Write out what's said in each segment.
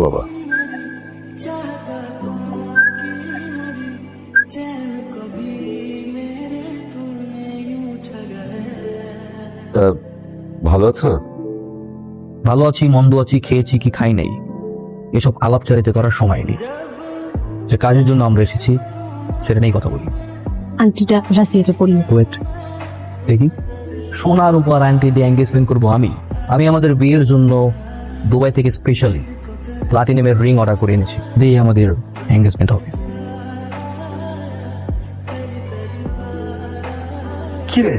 বাবা ভালো আছো? ভালো আছি, মন্দ আছি, খেয়েছি কি খাই নাই, এসব আলাপচারিতা করার সময় নেই। যে কাজের জন্য আমরা এসেছি সেটা নিয়েই কথা বলি। আন্টিটা রাশিয়াকে পড়ি। ওয়েট, দেখি। সোনার উপর আন্টি দিয়ে এঙ্গেজমেন্ট করবো আমি আমাদের বিয়ের জন্য দুবাই থেকে স্পেশালি প্লাটিনামের রিং অর্ডার করে এনেছি, দিয়ে আমাদের এঙ্গেজমেন্ট হবে। কিরে,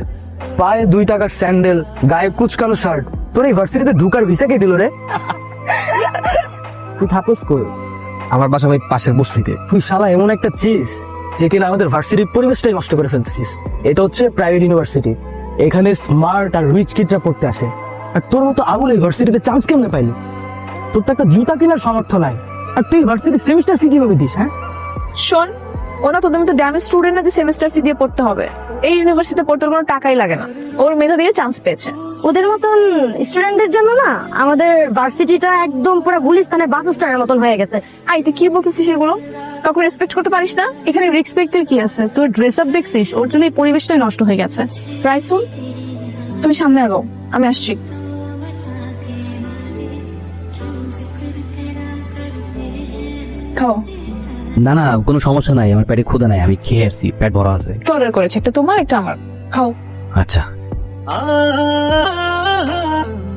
পায়ে 2 টাকার স্যান্ডেল, গায়ে কুচকানো শার্ট, তোর এই ভার্সিটিতে ঢুকার ভিসা কে দিল রে? তুই থাকোস কই? আমার বাসা ভাই পাশের বস্তিতে। তুই শালা এমন একটা চিজ যে কিনা আমাদের ভার্সিটির পরিবেশটাই নষ্ট করে ফেলতেছিস। এটা হচ্ছে প্রাইভেট ইউনিভার্সিটি, এখানে স্মার্ট আর রিচ কিডরা পড়তে আসে, আর তোর মতো আবুল এই ভার্সিটিতে চান্স কেমনে পাইলি? তোর তো একটা জুতা কেনার সামর্থ্য নাই, আর তুই ভার্সিটির সেমিস্টার ফি কিভাবে দিস? হ্যাঁ শোন, ওনা তোদের মতো ড্যামেজ স্টুডেন্ট না যে সেমিস্টার ফি দিয়ে পড়তে হবে। এই ইউনিভার্সিটিতে পড়তে কোনো টাকাই লাগে না, ওর মেধা দিয়ে চান্স পেয়েছে। ওদের মতন স্টুডেন্টদের জন্য না আমাদের ভার্সিটিটা একদম পুরো গুলিস্তানের বাস স্ট্যান্ডের মতন হয়ে গেছে। আই তুই কি বলতেছিস এগুলো? কাউকে রেসপেক্ট করতে পারিস না? এখানে রেসপেক্টের কি আছে? তোর ড্রেস আপ দেখছিস, ওর জন্য এই পরিবেশটাই নষ্ট হয়ে গেছে। রাইসুল, তুমি সামনে আগাও, আমি আসছি। খাও। না না, কোনো সমস্যা নাই, আমার পেটে ক্ষুধা নাই, আমি খেয়ে আসছি, পেট ভরা আছে। অর্ডার করেছে, একটা তোমার একটা আমার। খাও। আচ্ছা।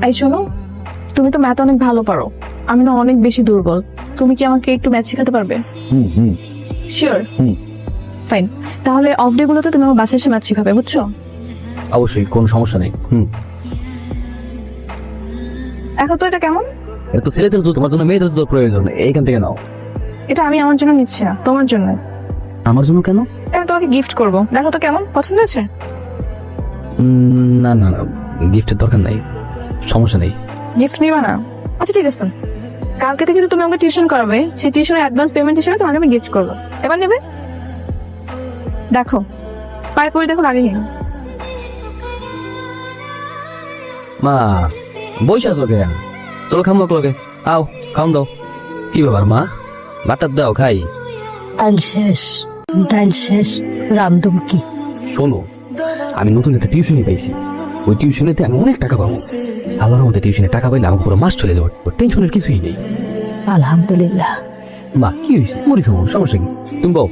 এই শোনো, তুমি তো ম্যাথ অনেক ভালো পারো, আমি না অনেক বেশি দুর্বল। তুমি কি আমাকে একটু ম্যাথ শেখাতে পারবে? শিওর? ফাইন, তাহলে অফ ডে গুলোতে তুমি আমার বাসায় এসে ম্যাথ শেখাবে, বুঝছো? অবশ্যই, কোনো সমস্যা নেই। এখন তো এটা কেমন? এটা তো ছেলেদের তো, তোমার জন্য মেয়েদের তো প্রয়োজন, এইখান থেকে নাও। এটা আমি আমার জন্য নিচ্ছি না, তোমার জন্য। আমার জন্য কেন? আমি তোমাকে গিফট করবো, দেখো তো কেমন, পছন্দ হয়েছে? না না না, গিফটের দরকার নাই, সমস্যা নেই। গিফট নিবা না? আচ্ছা ঠিক আছে, কালকে থেকে তো তুমি আমাকে টিউশন করাবে, সেই টিউশনের অ্যাডভান্স পেমেন্ট হিসেবে তোমাকে আমি গিফট করবো। এবার নেবে? দেখো পায়ে পরে দেখো, লাগে কিনা। মা বসে আছো কেন? চলো খাম লোকে, আও খাম দাও। কি ব্যাপার মা, ভাতটা দাও খাই। ডাইল শেষ, রামদম কি? শোনো, আমি নতুন একটা টিউশনই পাইছি, ওই টিউশনেতে আমি অনেক টাকা পাবো। আল্লাহর মধ্যে টিউশনে টাকা পাইলে আমার পুরো মাস চলে যাবে, টেনশনের কিছুই নেই। আলহামদুলিল্লাহ। মা কি হয়েছে? মুড়ি খাবো, সমস্যা কি? তুমি বউ,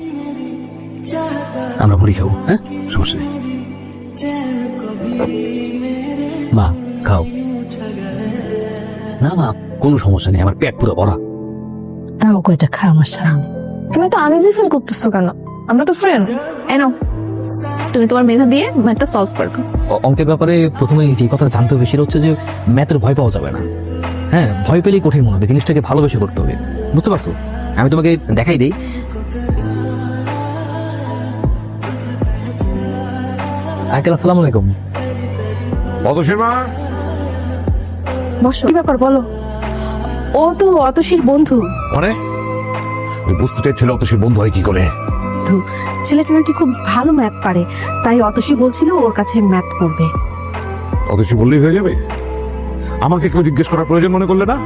আমরা মুড়ি খাবো, হ্যাঁ সমস্যা নেই। মা খাও। না মা, কোনো সমস্যা নেই, আমার পেট পুরো ভরা। তাও কয়টা খা আমার সামনে। তুমি তো আনইজি ফিল করতেছো কেন? আমরা তো ফ্রেন্ড। এনো, তুমি তোমার মেধা দিয়ে ম্যাথটা সলভ করবে। অঙ্কের ব্যাপারে প্রথমে যে কথা জানতে হবে সেটা হচ্ছে যে ম্যাথের ভয় পাওয়া যাবে না। হ্যাঁ, ভয় পেলেই কঠিন মনে হবে, জিনিসটাকে ভালোবেসে করতে হবে, বুঝতে পারছো? আমি তোমাকে দেখাই দিই। আঙ্কেল আসসালামু আলাইকুম। বসো। কি ব্যাপার বলো? ও তো অতসীর বন্ধু। মানে ওই বস্তুটাই ছিল অতসীর বন্ধু হয় কি করে? ছেলেটা নাকি খুব ভালো ম্যাথ পারে, তাই অতসী বলছিল ওর কাছে ম্যাথ পড়বে। অতসী বললেই হয়ে যাবে? আমাকে কেউ জিজ্ঞেস করার প্রয়োজন মনে করলে না?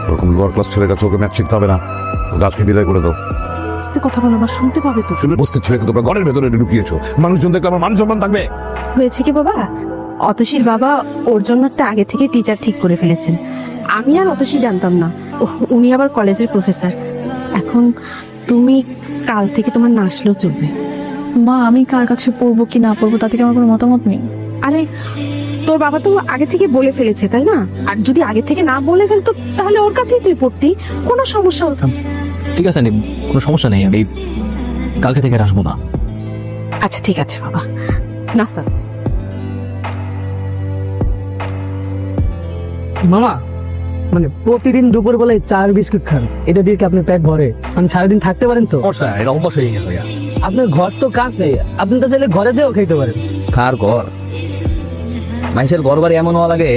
ওরকম লোয়ার ক্লাস ছেলের কাছে ওকে ম্যাথ শিখতে হবে না, গাছকে বিদায় করে দাও। আস্তে কথা বলো না, শুনতে পাবে তো। বস্তির ছেলেকে তোমরা ঘরের ভেতরে ঢুকিয়েছো, মানুষজন দেখলে আমার মান সম্মান থাকবে? হয়েছে কি বাবা, অতসীর বাবা ওর জন্য একটা আগে থেকে টিচার ঠিক করে ফেলেছেন। আমি আর অতসী জানতাম না, উনি আবার কলেজের প্রফেসর। এখন তুমি কাল থেকে তোমার না আসলেও চলবে। মা, আমি কার কাছে পড়বো কি না পড়বো তাতে কি আমার কোনো মতামত নেই। আরে তোর বাবা তো আগে থেকে বলে ফেলেছে, তাই না? আর যদি আগে থেকে না বলে ফেলতো তাহলে ওর কাছেই তুই পড়তি, কোনো সমস্যা হতো। ঠিক আছে, কোনো সমস্যা নেই, আমি কালকে থেকে আসবো না। আচ্ছা ঠিক আছে বাবা, নাস্তা। মামা, মানে প্রতিদিন দুপুর বেলায় 4 বিস্কুট খান, এটা দিয়ে কি আপনার পেট ভরে? মানে সারাদিন থাকতে পারেন তো? এটা অভ্যাস হয়ে গেছে। আপনার ঘর তো কাছে, আপনি তো চাইলে ঘরে যেও খেতে পারেন। কার ঘর? মানুষের ঘর বাড়ি এমন হওয়া লাগে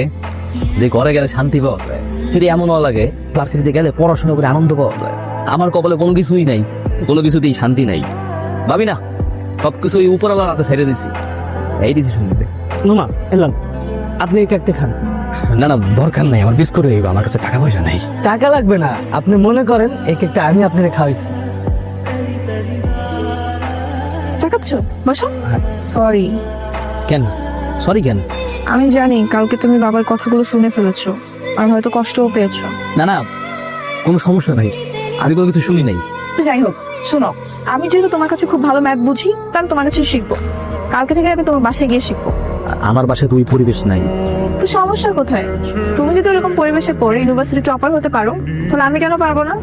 যে ঘরে গেলে শান্তি পাওয়া যায়, সেটি এমন হওয়া লাগে ভার্সিটিতে গেলে পড়াশোনা করে আনন্দ পাওয়া যায়। আমার কপালে কোনো কিছুই নাই, কোনো কিছুতেই শান্তি নাই। ভাবি না সবকিছু ওই উপরওয়ালার হাতে ছেড়ে দিছি, এই ডিসিশন নেবে। নোমা এলাম, আপনি এই কেকটা খান। না না, দরকার নাই, আমার বিস্কুট হইবে, আমার কাছে টাকা পয়সা নাই। টাকা লাগবে না, আপনি মনে করেন এই কেকটা আমি আপনাকে খাওয়াইছি। চাকাচ্ছ, বসো। সরি, কেন সরি কেন? আমি জানি কালকে তুমি বাবার কথাগুলো শুনে ফেলেছো আর হয়তো কষ্টও পেয়েছো। না না, কোনো সমস্যা নাই, আমি কোনো কিছু শুনি নাই। তো যাই হোক, শোনো, আমি যেহেতু তোমার কাছে খুব ভালো ম্যাথ বুঝি, তাহলে তোমার কাছে শিখবো। কালকে থেকে আমি তোমার বাসায় গিয়ে শিখবো। আমার বাসায় তো ওই পরিবেশ নাই। তো সমস্যা কোথায়? তুমি যদি ওরকম পরিবেশে পড়ে ইউনিভার্সিটি টপার হতে পারো, তাহলে আমি কেন পারবো না?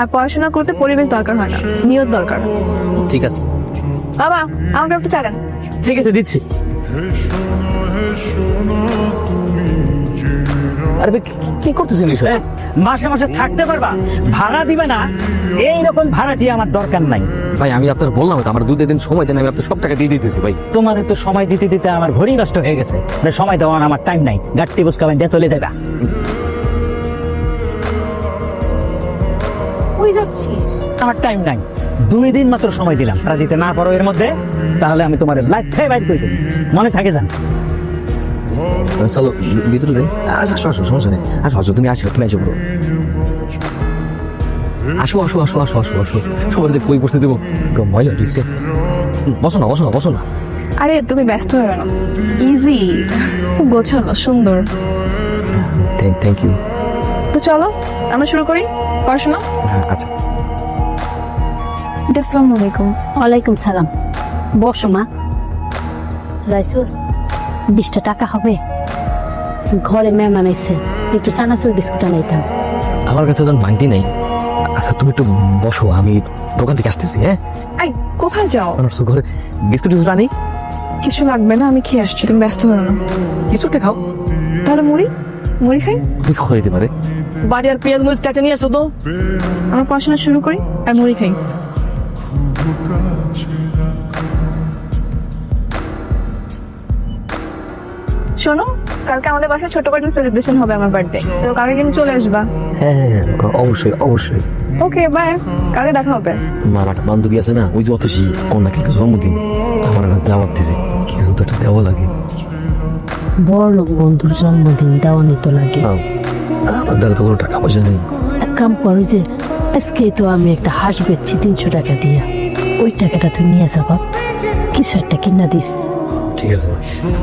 আর পড়াশোনা করতে পরিবেশ দরকার হয় না, নিয়ত দরকার। ঠিক আছে। বাবা, আমাকে একটু চা দেন। ঠিক আছে, দিচ্ছি। আরে ভাই, কি করতেছেন এইসব? মাসে মাসে থাকতে পারবা, ভাড়া দিবে না, এইরকম ভাড়াটি আমার দরকার নাই। ভাই আমি আপনার বললাম তো, আমার 2 দিন সময় দেন, আমি আপনার সব টাকা দিয়ে দিতেছি ভাই। তোমার তো সময় দিতে দিতে আমার ঘড়ি নষ্ট হয়ে গেছে, সময় দেওয়ার আমার টাইম নাই। গাড়ি বুঝকাবেন দিয়ে চলে যাবা। কই যাচ্ছিস? আমার টাইম নাই, 2 দিন মাত্র সময় দিলাম। ভাড়া দিতে না পারো এর মধ্যে, তাহলে আমি তোমার লাইফ থেকে বাইর করে দেবো, মনে থাকে যান। চলো ভিতরে যাই। আসো আসো, সমস্যা নেই, আসো আসো, তুমি আসো, তুমি আসো bro। আসো আসো আসো আসো আসো আসো, তোমার যে কই বসতে দেবো, মজা দিচ্ছে। বসো না বসো না বসো না। আরে তুমি ব্যস্ত হয়ে না, ইজি, খুব গোছানো, সুন্দর। Thank you. তো চলো আমরা শুরু করি পড়াশোনা। আচ্ছা। আসসালামু আলাইকুম। ওয়ালাইকুম সালাম। বসো মা। রাইসুল, 20টা টাকা হবে? ঘরে মেহমান আইছে, একটু চানাচুর বিস্কুট আনাইতাম। আমার কাছে যখন ভাঙতি নেই। আচ্ছা তুমি একটু বসো, আমি দোকান থেকে আসতেছি। হ্যাঁ, এই কোথায় যাও? আমার তো ঘরে বিস্কুট টিস্কুট আনি। কিছু লাগবে না, আমি খেয়ে আসছি, তুমি ব্যস্ত হয়ে না। কিছু একটা খাও। তাহলে মুড়ি, মুড়ি খাই। কি খাইতে পারে? বাড়ি আর পেঁয়াজ মরিচ কাটে নিয়ে আসো তো। আমরা পড়াশোনা শুরু করি আর মুড়ি খাই। শোনো, কালকে আমাদের বাসায় ছোট করে সেলিব্রেশন হবে আমার বার্থডে, তো কালকে কিন্তু চলে আসবা। হ্যাঁ অবশ্যই অবশ্যই। ওকে বাই, কালকে দেখা হবে। আমার একটা বান্ধবী আছে না, ওই যে অতসী, ওর নাকি একটা জন্মদিন, আমার একটা দাওয়াত দিছে, কিছু তো একটা দেওয়া লাগে। বড় লোক বন্ধুর জন্মদিন দেওয়ানি তো লাগে। আমার দ্বারা তো কোনো টাকা পয়সা নেই। এক কাম করো, যে আজকে তো আমি একটা হাঁস বেচছি 300 টাকা দিয়া, ওই টাকাটা তুই নিয়ে যাবা, কিছু একটা কিনা দিস। ঠিক আছে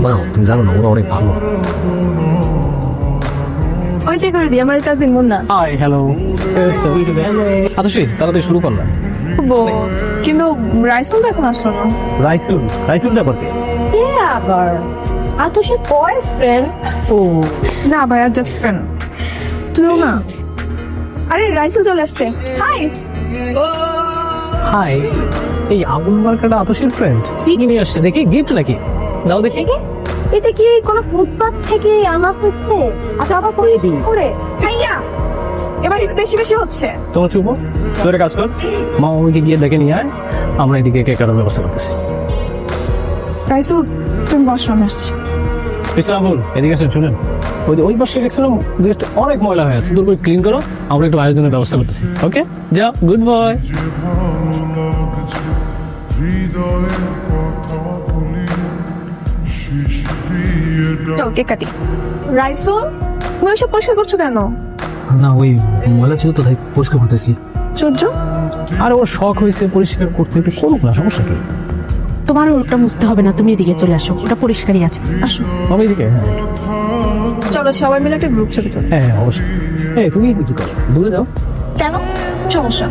মা, তুমি জানো না ওরা অনেক ভালো। ওই চেক করে দিই, আমার কাজিন মুন্না। হাই হ্যালো, আতসী তাড়াতাড়ি শুরু করলাম। কিন্তু রাইসুল তো এখন আসলো না। রাইসুলটা করতে আবার আতসের বয়ফ্রেন্ড? ও না ভাইয়া, জাস্ট ফ্রেন্ড। তুইও না? আরে রাইসুল চলে আসছে। হাই। হাই, এই আবুল মার্কাটা আতসীর ফ্রেন্ড কি নিয়ে আসছে দেখি, গিফট নাকি? দাও দেখি। এটা কি কোনো ফুটপাথ থেকে আনা হচ্ছে? আচ্ছা আবার করে দিই করে। ভাইয়া এবার একটু বেশি বেশি হচ্ছে। তোমার চুপ, তোর কাজ কর, মা ওইদিকে গিয়ে দেখে নিয়ে আয়, আমরা এদিকে কেক কাটার ব্যবস্থা করতেছি। রাইসুল তুমি বসো, আমি আসছি। ইসলামুল এদিকে আসেন, শুনেন, ওই পাশে দেখছিলাম জিনিসটা অনেক ময়লা হয়ে আছে, তোর ক্লিন করো, আমরা একটু আয়োজনের ব্যবস্থা করতেছি। ওকে যাও, গুড বয়। চল কেক কাটি। রাইসুল তুমি ওইসব পরিষ্কার করছো কেন? না ওই ময়লা ছিল তো তাই পরিষ্কার করতেছি। সূর্য, আর ওর শখ হয়েছে পরিষ্কার করতে, একটু করুক না, সমস্যা কি? তোমার ওটা মুছতে হবে না, তুমি এদিকে চলে আসো, ওটা পরিষ্কারই আছে। আসো। আমি এদিকে, হ্যাঁ চলো সবাই মিলে একটা গ্রুপ ছবি তুলি। হ্যাঁ অবশ্যই। তুমি এদিকে করো, দূরে যাও। কেন সমস্যা?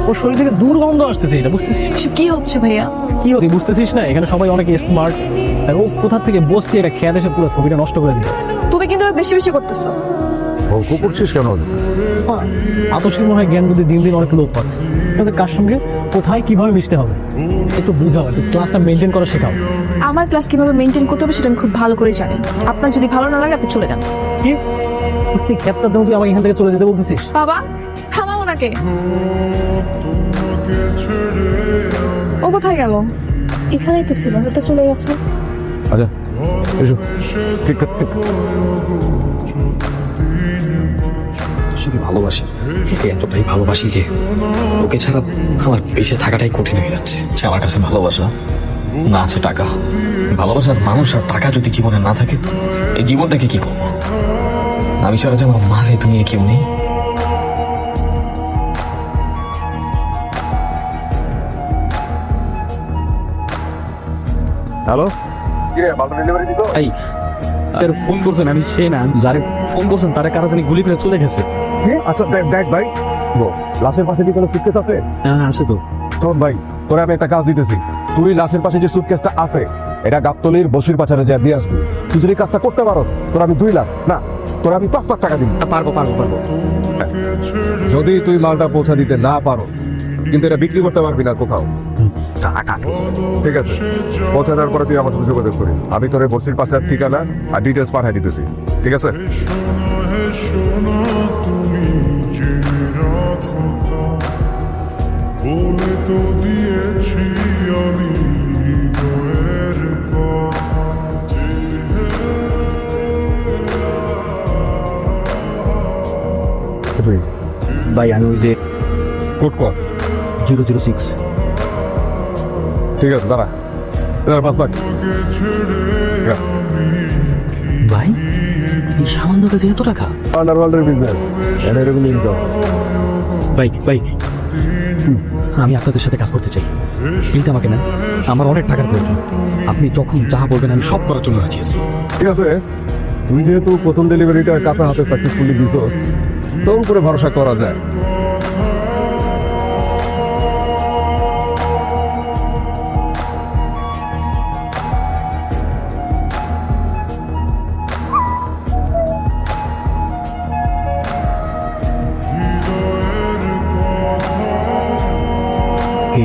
ওর শরীর থেকে দুর্গন্ধ আসতেছে, এটা বুঝতেছিস? এসব কি হচ্ছে ভাইয়া? কি হতে বুঝতেছিস না, এখানে সবাই অনেক স্মার্ট, আর ও কোথা থেকে বসতে এটা খেয়াল এসে পুরো ছবিটা নষ্ট করে দিল। তুমি কিন্তু বেশি বেশি করতেছো। গল্প করছিস কেন? আতসীর মনে হয় জ্ঞান বুদ্ধি দিন দিন অনেক লোক পাচ্ছে, তাদের কার সঙ্গে কোথায় কিভাবে মিশতে হবে একটু বুঝাও, একটু ক্লাসটা মেনটেন করা শেখাও। আমার ক্লাস কিভাবে মেনটেন করতে হবে সেটা আমি খুব ভালো করে জানি। আপনার যদি ভালো না লাগে আপনি চলে যান। কি কুস্তি ক্ষেত্রে তুই আমাকে এখান থেকে চলে যেতে বলতেছিস? বাবা থামাও ওনাকে। ও কোথায় গেল? এখানেই তো ছিল, এটা চলে গেছে। আচ্ছা এসো, ঠিক আছে। অতসীকে ভালোবাসি, ওকে এতটাই ভালোবাসি যে ওকে ছাড়া আমার বেঁচে থাকাটাই কঠিন হয়ে যাচ্ছে। যে আমার কাছে ভালোবাসা না আছে টাকা, ভালোবাসার মানুষ আর টাকা যদি জীবনে না থাকে, এই জীবনটাকে কি করবো? আমি ছাড়া যে আমার মার এই দুনিয়ায় কেউ নেই। হ্যালো, কি রে, মালটা ডেলিভারি দিত? এই তার ফোন করছেন, আমি সে না, যারে ফোন করছেন তারা কারা জানি গুলি করে চলে গেছে। আচ্ছা দেখ দেখ ভাই, লাশের পাশে কি কোনো সুটকেস আছে? হ্যাঁ আছে তো। শোন ভাই, তোরা আমি একটা কাজ দিতেছি, তুই লাশের পাশে যে সুটকেসটা আছে এটা গাবতলির বসির পাচারে যা দিয়ে আসবি। তুই যদি কাজটা করতে পারো তোরা আমি 2 লাখ না, তোরা আমি 5 লাখ টাকা দিবি। পারবো পারবো পারবো। যদি তুই মালটা পৌঁছা দিতে না পারো, কিন্তু এটা বিক্রি করতে পারবি না কোথাও। ঠিক আছে, পৌঁছা দেওয়ার পরে তুই আমার সাথে যোগাযোগ করিস, আমি তোর বসির পাশে ঠিকানা আর ডিটেলস পাঠিয়ে দিতেছি। ঠিক আছে? বলে তো দিয়েছি আমি হৃদয়ের কথা। ভাই আমি ওই যে কোড কর। 006। ঠিক আছে, দাঁড়া, এবার 5 লাখ। ভাই এই সামান্য কাজে এত টাকা? আন্ডারওয়ার্ল্ডের বিজনেস, এটা এরকম ইনকাম। ভাই ভাই আমি আপনাদের সাথে কাজ করতে চাই, প্লিজ আমাকে না, আমার অনেক টাকার প্রয়োজন। আপনি যখন যা বলবেন আমি সব করার জন্য রাজি আছি। ঠিক আছে, তুই যেহেতু প্রথম ডেলিভারিটা কাটা হাতে সাকসেসফুলি দিছস, তোর উপরে ভরসা করা যায়। কি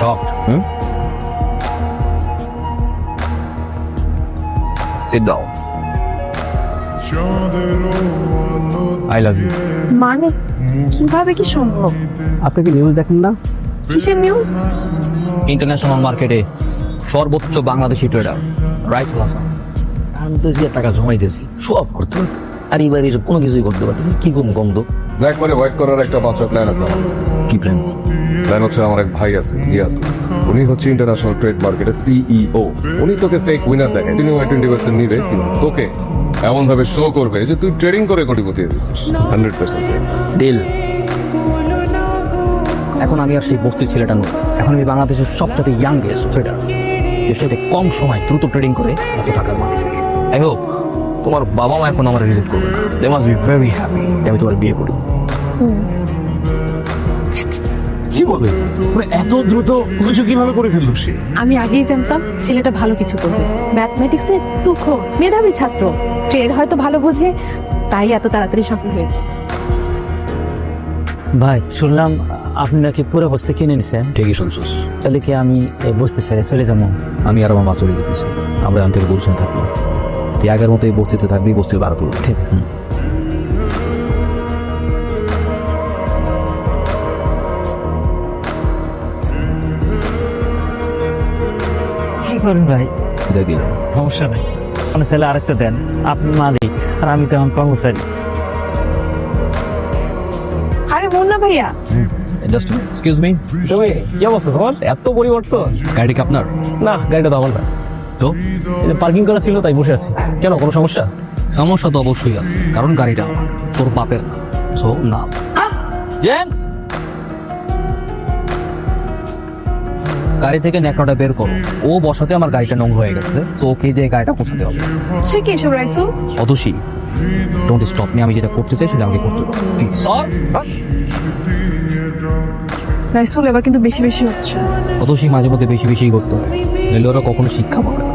shocked? Sit down. I love you. মানে কিভাবে কি সম্ভব? আপনি কি নিউজ দেখেন না? কিসের নিউজ? ইন্টারন্যাশনাল মার্কেটে সর্বোচ্চ বাংলাদেশি ট্রেডার রাইফুল হাসান আনতেছি আর টাকা জমাইতেছি, শো অফ করতে পারতে, আর এবার এসব কোনো কিছুই করতে পারতেছি। কি কম গন্ধ। দেখ, মানে ওয়েট করার একটা মাস্টার প্ল্যান আছে আমার কাছে। কি প্ল্যান? প্ল্যান হচ্ছে, আমার এক ভাই আছে, ইয়াস, উনি হচ্ছে ইন্টারন্যাশনাল ট্রেড মার্কেটের সিইও। উনি তোকে ফেক উইনার দেখে, তিনি 20% নিবে, কিন্তু তোকে এমন ভাবে শো করবে যে তুই ট্রেডিং করে কোটিপতি হয়ে গেছিস। 100% সেফ ডিল। এখন আমি আর সেই বস্তির ছেলেটা নই, এখন আমি বাংলাদেশের সবচেয়ে ইয়াংগেস্ট ট্রেডার, যে সাথে কম সময় দ্রুত ট্রেডিং করে এত টাকার মালিক। আই হোপ তোমার বাবা মা এখন আমার রিজেক্ট করবে না। They must be very happy আমি তোমার বিয়ে করি। কি বলে? এত দ্রুত কিছু কিভাবে করে ফেললো সে? আমি আগেই জানতাম ছেলেটা ভালো কিছু করবে। ম্যাথমেটিক্সে টুক মেধাবী ছাত্র, ট্রেড হয়তো ভালো বোঝে, তাই এত তাড়াতাড়ি সফল হয়েছে। ভাই শুনলাম আপনি নাকি পুরো বস্তি কিনে নিছেন, ঠিকই শুনছিস। তাহলে কি আমি এই বস্তি ছেড়ে চলে যাবো? আমি আর আমার মা চলে যেতেছি, আমরা এখন থেকে গুলশান থাকবো। তুই আগের মতো এই বস্তিতে থাকবি, বস্তির বার করবি। ঠিক। কি করেন ভাই? যাই দিলাম। সমস্যা নেই, আপনার ছেলে আরেকটা দেন, আপনি মালিক আর আমি তো এখন কর্মচারী। আরে মুন্না ভাইয়া, জাস্ট এক্সকিউজ মি। তবে কি অবস্থা তোমার? এত পরিবর্তন। গাড়ি কি আপনার? না, গাড়িটা তো আমার না, তো এই যে পার্কিং করা ছিল তাই বসে আছি। কেন, কোনো সমস্যা? সমস্যা তো অবশ্যই আছে, কারণ গাড়িটা আমার, তোর বাপের না। সো না জেন্টস, গাড়ি থেকে ন্যাকড়াটা বের করো। ও বসাতে আমার গাড়িটা নোংরা হয়ে গেছে, তো ওকে দিয়ে গাড়িটা পৌঁছাতে হবে। সে কি এসব Raisul? Atasi, don't stop me, আমি যেটা করতে চাই সেটা আমাকে করতে দাও প্লিজ। রাইসুল এবার কিন্তু বেশি বেশি হচ্ছে। অতসী মাঝে মধ্যে বেশি বেশি করতে হয়, নইলে ওরা কখনো শিক্ষা পাবে না।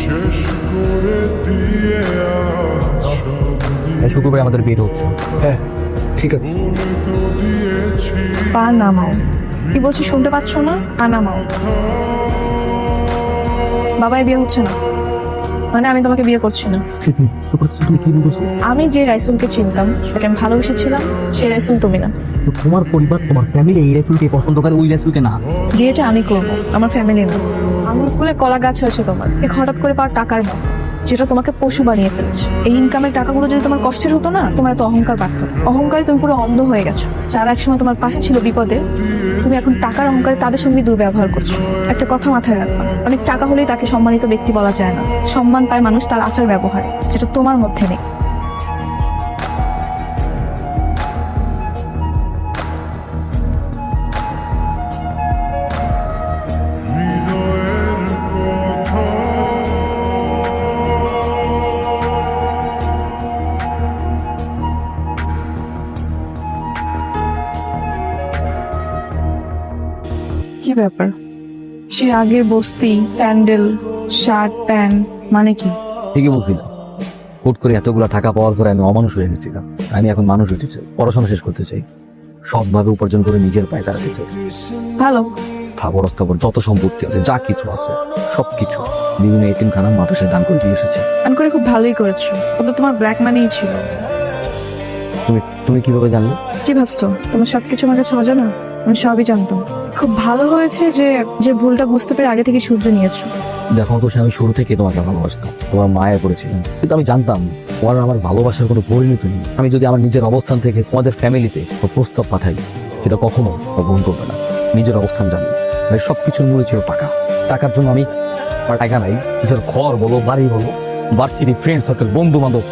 শেষ করে দিয়ে এই শুক্রবার আমাদের বিয়ে হচ্ছে। হ্যাঁ ঠিক আছে। পা নামাও। কি বলছি শুনতে পাচ্ছ না? পা নামাও। বাবাই বিয়ে হচ্ছে না। মানে আমি তোমাকে বিয়ে করছি না। তুমি কি বলছো? আমি যে রাইসুলকে চিনতাম, যাকে আমি ভালোবেসেছিলাম, সেই রাইসুল তুমি না। তোমার পরিবার, তোমার ফ্যামিলি এই রাসূলকে পছন্দ করে, ওই রাসূলকে না। বিয়েটা আমি করবো, আমার ফ্যামিলি না। আঙুর ফুলে কলা গাছ হয়েছে তোমার, এক হঠাৎ করে পাওয়ার টাকার মত, যেটা তোমাকে পশু বানিয়ে ফেলেছে। এই ইনকামের টাকাগুলো যদি তোমার কষ্টের হতো না, তোমার এত অহংকার পারত না। অহংকারে তুমি পুরো অন্ধ হয়ে গেছো। যারা একসময় তোমার পাশে ছিল বিপদে, তুমি এখন টাকার অহংকারে তাদের সঙ্গে দুর্ব্যবহার করছো। একটা কথা মাথায় রাখবা, অনেক টাকা হলেই তাকে সম্মানিত ব্যক্তি বলা যায় না। সম্মান পায় মানুষ তার আচার ব্যবহারে, যেটা তোমার মধ্যে নেই। কি ব্যাপার? সে আগের বস্তি, স্যান্ডেল, শার্ট, প্যান্ট মানে কি? ঠিকই বলছিলাম, হুট করে এতগুলো টাকা পাওয়ার পরে আমি অমানুষ হয়ে গেছিলাম। আমি এখন মানুষ হতে চাই, পড়াশোনা শেষ করতে চাই, সৎভাবে উপার্জন করে নিজের পায়ে দাঁড়াতে চাই। ভালো। থাবর অস্থাবর যত সম্পত্তি আছে, যা কিছু আছে, সবকিছু বিভিন্ন এতিমখানা মাদ্রাসায় দান করে দিয়ে এসেছে। দান করে খুব ভালোই করেছো, কিন্তু তোমার ব্ল্যাক মানিই ছিল। তুমি তুমি কিভাবে জানলে? কি ভাবছো তোমার সবকিছু আমার কাছে অজানা? আমি সবই জানতাম। খুব ভালো হয়েছে যে যে ভুলটা বুঝতে পেরে আগে থেকে সূর্য নিয়েছো। দেখো তো, আমি শুরু থেকে তোমাকে ভালোবাসতাম, তোমার মায়া করেছিলাম, কিন্তু আমি জানতাম তোমার আমার ভালোবাসার কোনো পরিণতি নেই। আমি যদি আমার নিজের অবস্থান থেকে তোমাদের ফ্যামিলিতে প্রস্তাব পাঠাই, সেটা কখনো গ্রহণ করবে না। নিজের অবস্থান জানি, সবকিছুর মূলে ছিল টাকা। টাকার জন্য আমি, আমার টাকা নাই, নিজের ঘর বলো, বাড়ি বলো, ভার্সিটি, ফ্রেন্ড সার্কেল, বন্ধু বান্ধব,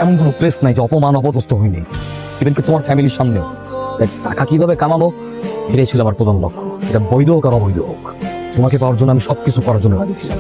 এমন কোনো প্লেস নাই যে অপমান অপদস্থ হয়নি। ইভেন কি তোমার ফ্যামিলির সামনেও। তাই টাকা কিভাবে কামাবো, এটাই ছিল আমার প্রধান লক্ষ্য। এটা বৈধ হোক আর অবৈধ হোক, তোমাকে পাওয়ার জন্য আমি সবকিছু করার জন্য রাজি ছিলাম।